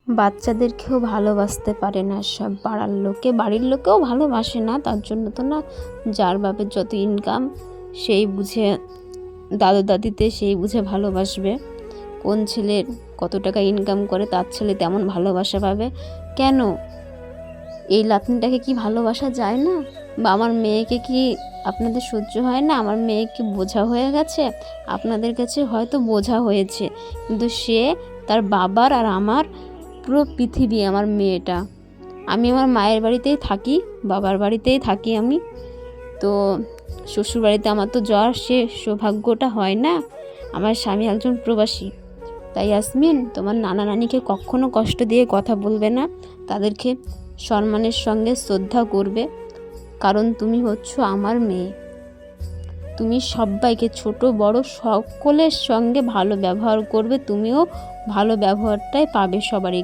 বাচ্চাদেরকেও ভালোবাসতে পারে না সব পাড়ার লোকে, বাড়ির লোকেও ভালোবাসে না। তার জন্য তো না, যার বাপের যত ইনকাম সেই বুঝে, দাদু দাদিতে সেই বুঝে ভালোবাসবে। কোন ছেলের কত টাকা ইনকাম করে তার ছেলে তেমন ভালোবাসা পাবে কেন? এই লাতনিটাকে কি ভালোবাসা যায় না? বা আমার মেয়েকে কি আপনাদের সহ্য হয় না? আমার মেয়ে কি বোঝা হয়ে গেছে? আপনাদের কাছে হয়তো বোঝা হয়েছে, কিন্তু সে তার বাবার আর আমার পুরো পৃথিবী আমার মেয়েটা। আমি আমার মায়ের বাড়িতেই থাকি, বাবার বাড়িতেই থাকি আমি। তো শ্বশুর বাড়িতে আমার তো যাওয়ার সে সৌভাগ্যটা হয় না। আমার স্বামী একজন প্রবাসী। তাই ইয়াসমিন, তোমার নানা নানিকে কখনো কষ্ট দিয়ে কথা বলবে না, তাদেরকে সম্মানের সঙ্গে শ্রদ্ধা করবে, কারণ তুমি হচ্ছ আমার মেয়ে। তুমি সবাইকে, ছোট বড় সকলের সঙ্গে ভালো ব্যবহার করবে, তুমিও ভালো ব্যবহারটাই পাবে সবারই কাছে।